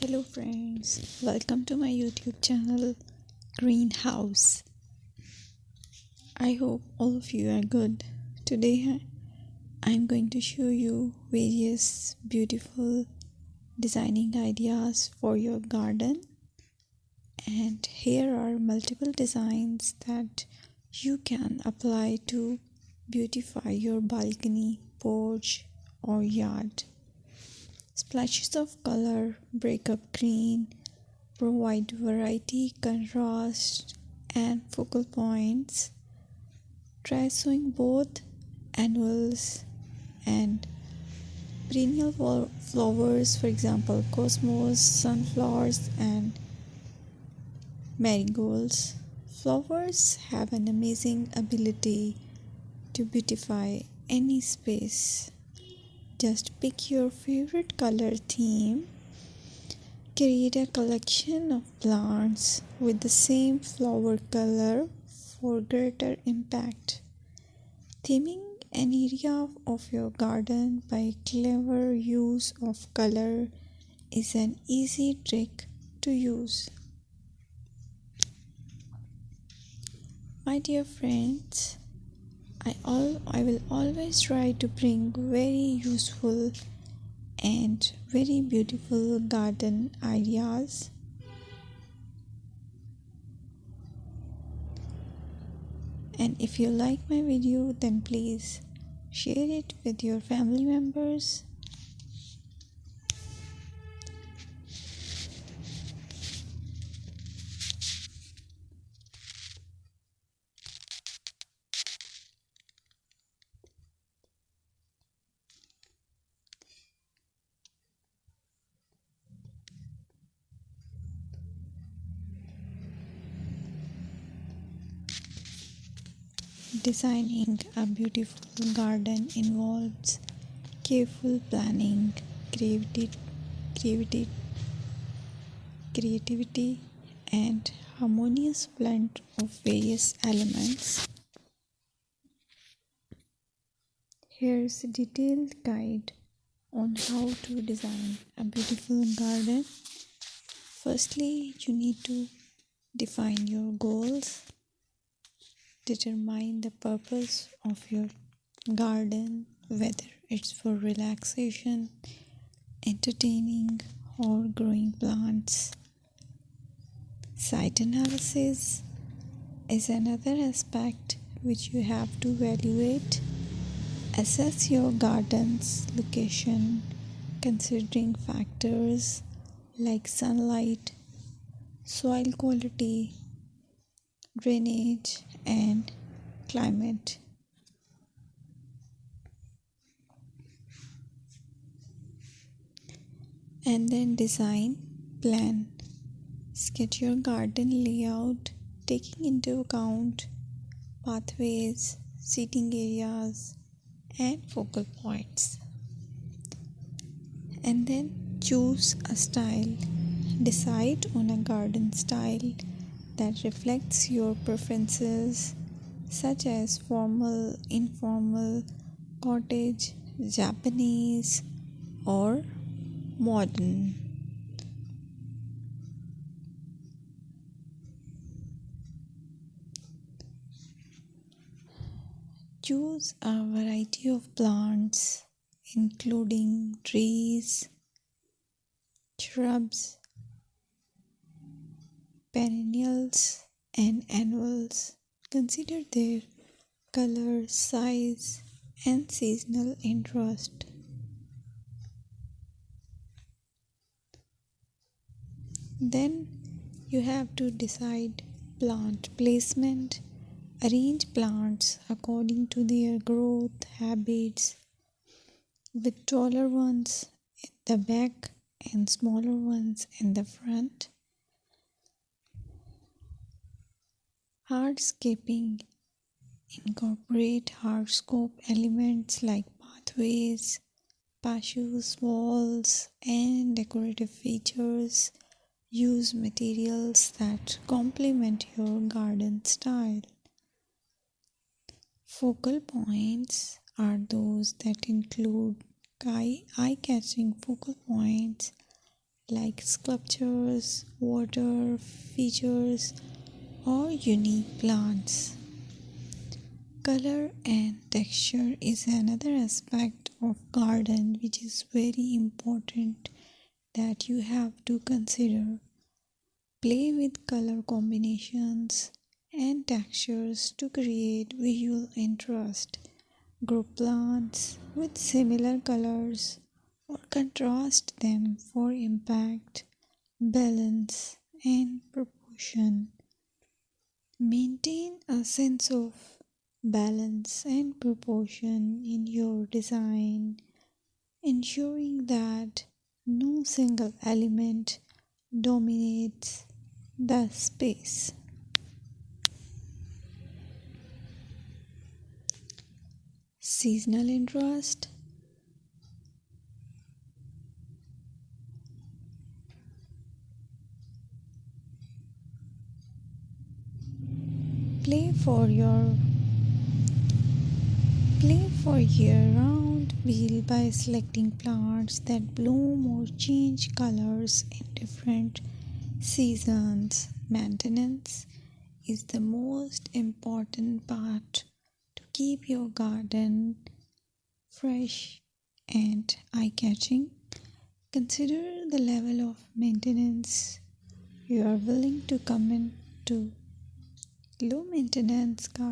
Hello friends, welcome to my YouTube channel Greenhouse. I hope all of you are good. Today I'm going to show you various beautiful designing ideas for your garden, and here are multiple designs that you can apply to beautify your balcony, porch or yard. Splashes of color break up green, provide variety, contrast, and focal points. Try sowing both annuals and perennial flowers, for example, cosmos, sunflowers, and marigolds. Flowers have an amazing ability to beautify any space. Just pick your favorite color theme. Create a collection of plants with the same flower color for greater impact. Theming an area of your garden by clever use of color is an easy trick to use. My dear friends, I will always try to bring very useful and very beautiful garden ideas. And if you like my video, then please share it with your family members. Designing a beautiful garden involves careful planning, creativity, creativity, and harmonious blend of various elements. Here's a detailed guide on how to design a beautiful garden. Firstly, you need to define your goals. Determine the purpose of your garden, whether it's for relaxation, entertaining, or growing plants. Site analysis is another aspect which you have to evaluate. Assess your garden's location, considering factors like sunlight, soil quality, drainage, and climate. And then design plan. Sketch your garden layout, taking into account pathways, seating areas, and focal points. And then choose a style. Decide on a garden style that reflects your preferences, such as formal, informal, cottage, Japanese, or modern. Choose a variety of plants, including trees, shrubs, perennials, and annuals. Consider their color, size, and seasonal interest. Then you have to decide plant placement. Arrange plants according to their growth habits, with taller ones in the back and smaller ones in the front. Hardscaping. Incorporate hardscape elements like pathways, patios, walls, and decorative features. Use materials that complement your garden style. Focal points are those that include eye-catching focal points like sculptures, water features, or unique plants. Color and texture is another aspect of garden which is very important that you have to consider. Play with color combinations and textures to create visual interest. Group plants with similar colors or contrast them for impact, balance, and proportion. Maintain a sense of balance and proportion in your design, ensuring that no single element dominates the space. Seasonal interest. Play for your Play for year-round wheel by selecting plants that bloom or change colors in different seasons. Maintenance is the most important part to keep your garden fresh and eye-catching. Consider the level of maintenance you are willing to commit to. Low maintenance garden